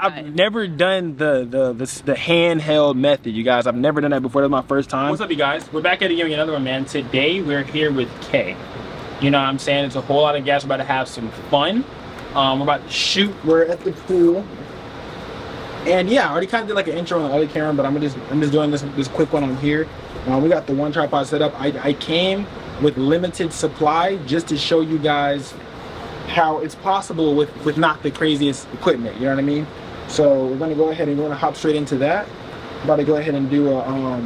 I've never done the handheld method, you guys. I've never done that before. That's my first time. What's up, you guys? We're back at it again with another one, man. Today we're here with Kay. You know what I'm saying? It's a whole lot of gas. We're about to have some fun. We're about to shoot. We're at the pool. And yeah, I already kind of did like an intro on the other camera, but I'm just doing this quick one on here. We got the one tripod set up. I came with limited supply just to show you guys how it's possible with not the craziest equipment. You know what I mean? So we're gonna go ahead and we're gonna hop straight into that. I'm about to go ahead and do a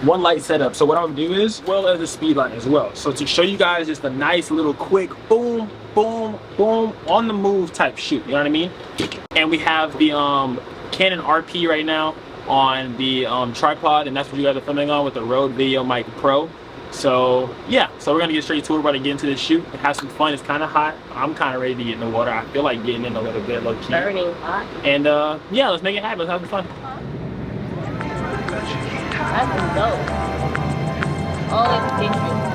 one light setup. So what I'm gonna do is, well, as a speed light as well. So to show you guys just a nice little quick boom, boom, boom, on the move type shoot. You know what I mean? And we have the Canon RP right now on the tripod, and that's what you guys are filming on with the Rode Video Mic Pro. So yeah, so we're gonna get straight to it. We're about to get into this shoot and have some fun. It's kind of hot. I'm kind of ready to get in the water. I feel like getting in a little bit, low key. Burning hot. And yeah, let's make it happen. Let's have some fun. That's dope. Always dangerous.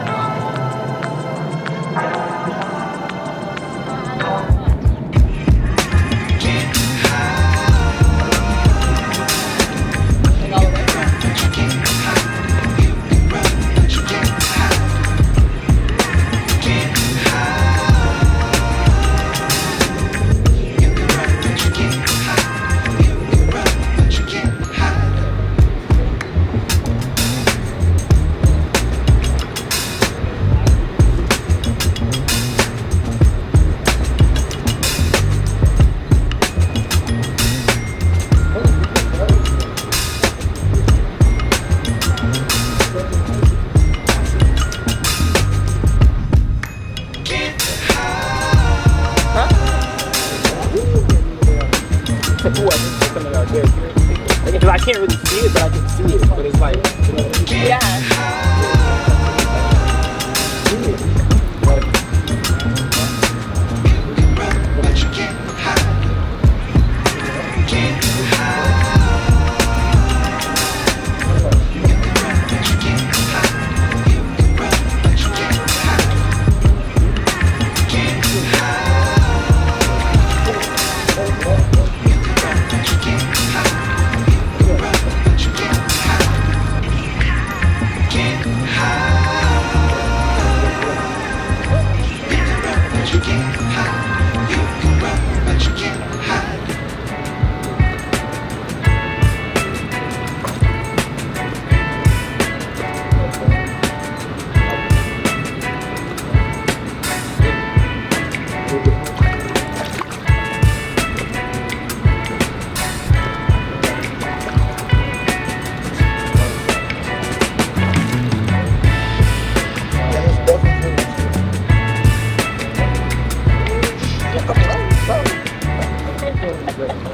Because I can't really see it, but I can see it. But it's like, you know, yeah.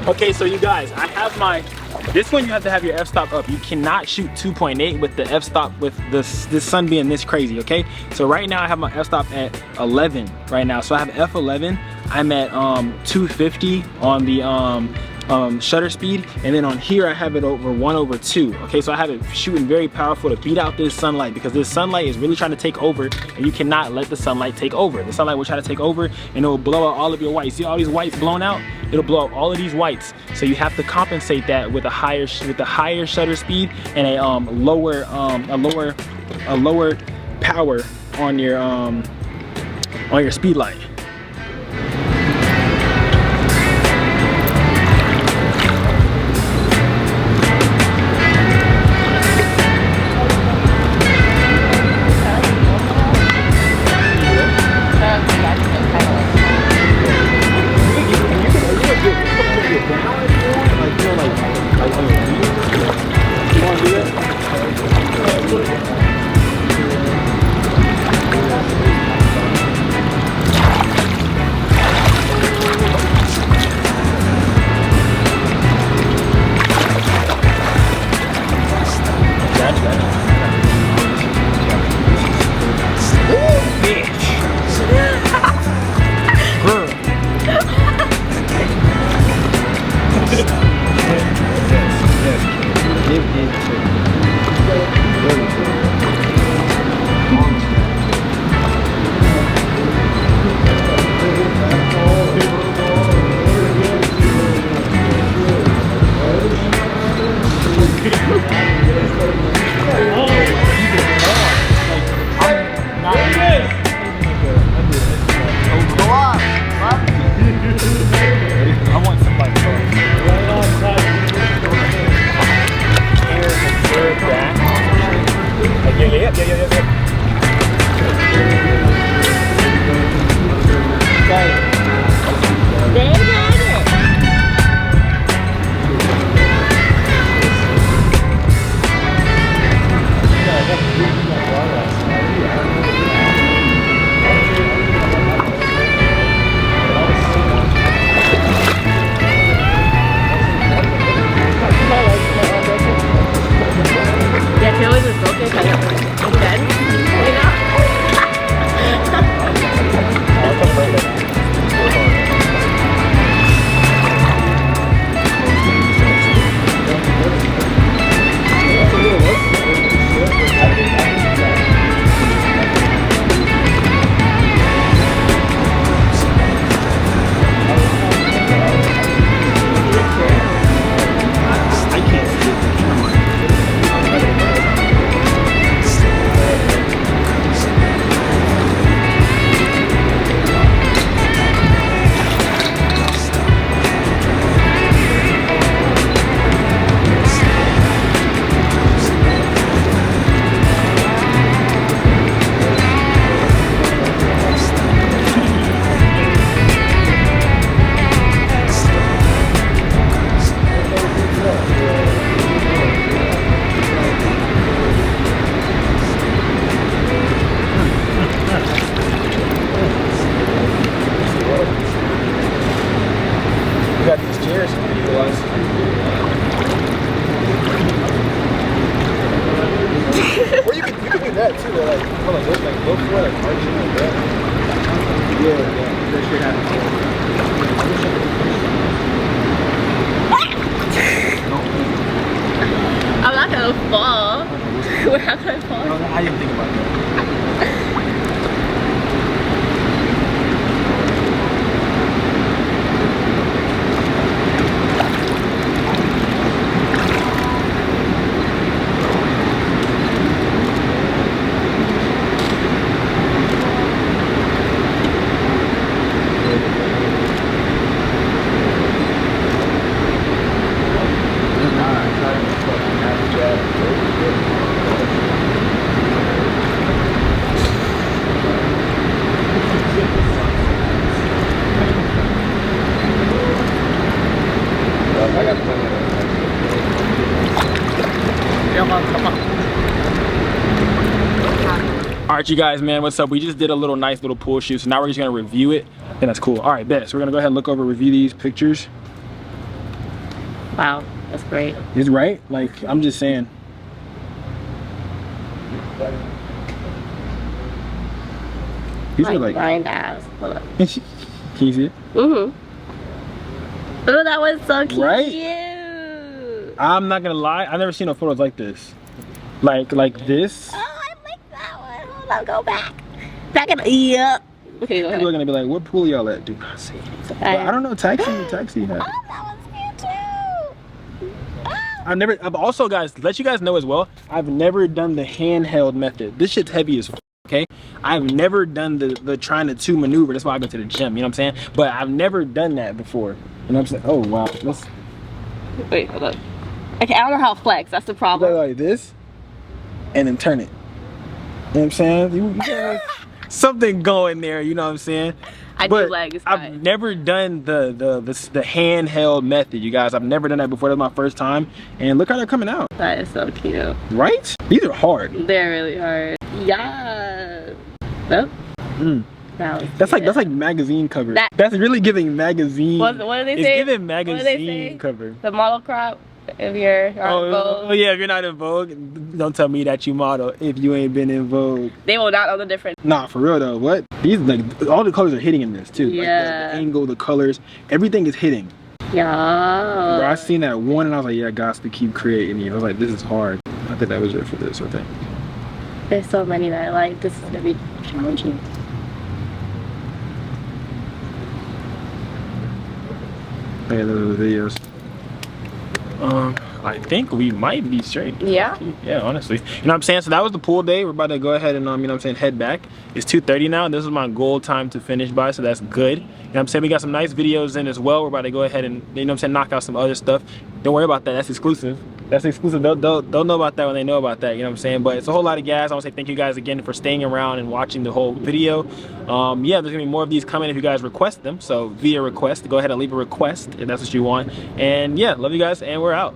Okay, so you guys, I have my, this one you have to have your f-stop up. You cannot shoot 2.8 with the f-stop with this sun being this crazy, okay? So right now I have my f-stop at 11 right now. So I have f11, I'm at 250 on the shutter speed, and then on here I have it over 1/2. Okay, so I have it shooting very powerful to beat out this sunlight, because this sunlight is really trying to take over, and you cannot let the sunlight take over. The sunlight will try to take over and it will blow out all of your whites. See all these whites blown out? It'll blow out all of these whites. So you have to compensate that with a higher shutter speed and a lower power on your speed light. I want some like air to serve that. Yeah. They got it. Yeah, Taylor's is broken because it's dead. You know? Got these chairs for you guys. Or you could do that too. Like, hold on, look for like arching like that. Yeah. That should happen. I'm not gonna fall. We're not gonna fall. No, I didn't think about that. Alright, you guys, man, what's up? We just did a nice little pool shoot, so now we're just gonna review it, and that's cool. Alright, bet. So we're gonna go ahead and look over, review these pictures. Wow, that's great. Is right? Like, I'm just saying. These are like blind ass. Hold up. Can you see it? Oh, that was so cute. Right? I'm not gonna lie, I've never seen no photos like this. Like this. Oh, I like that one. Hold on, go back. Back in. Yep. Okay, go ahead. People are gonna be like, what pool y'all at? Do not see. But I don't know, taxi had Oh, that one's cute too. Oh. I've also, guys, to let you guys know as well, I've never done the handheld method. This shit's heavy as fuck, okay? I've never done the trying to two maneuver. That's why I go to the gym, you know what I'm saying? But I've never done that before. You know what I'm saying? Oh wow. Let's wait, hold up. Okay, I don't know how to flex, that's the problem. go like this and then turn it. You know what I'm saying? You got something going there, you know what I'm saying? I do legs. I've never done the handheld method, you guys. I've never done that before. That's my first time. And look how they're coming out. That is so cute. Right? These are hard. They're really hard. Yeah. Oh. That's like magazine cover. That's really giving magazine. What do they say? It's giving magazine cover. The model crop. If you're not in Vogue. Oh yeah, if you're not in Vogue, don't tell me that you model if you ain't been in Vogue. They will not know the difference. Nah, for real though. What? These, like, all the colors are hitting in this too. Yeah. Like the angle, the colors, everything is hitting. Yeah. Bro, I seen that one and I was like, yeah, I got to keep creating it. I was like, this is hard. I think that was it for this, I think. There's so many that I like. This is gonna be challenging. Yeah, those are the videos. I think we might be straight. Yeah? Yeah, honestly. You know what I'm saying? So that was the pool day. We're about to go ahead and, you know what I'm saying, head back. It's 2:30 now. This is my goal time to finish by, so that's good. You know what I'm saying? We got some nice videos in as well. We're about to go ahead and, you know what I'm saying, knock out some other stuff. Don't worry about that. That's exclusive. That's exclusive. They'll know about that when they know about that. You know what I'm saying? But it's a whole lot of gas. I want to say thank you guys again for staying around and watching the whole video. Yeah, there's gonna be more of these coming if you guys request them. So via request, go ahead and leave a request if that's what you want. And yeah, love you guys, and we're out.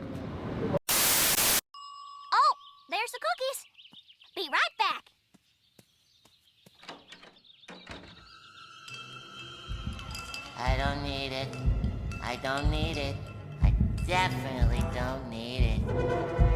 Oh, there's the cookies. Be right back. I don't need it. I don't need it. I definitely don't need it.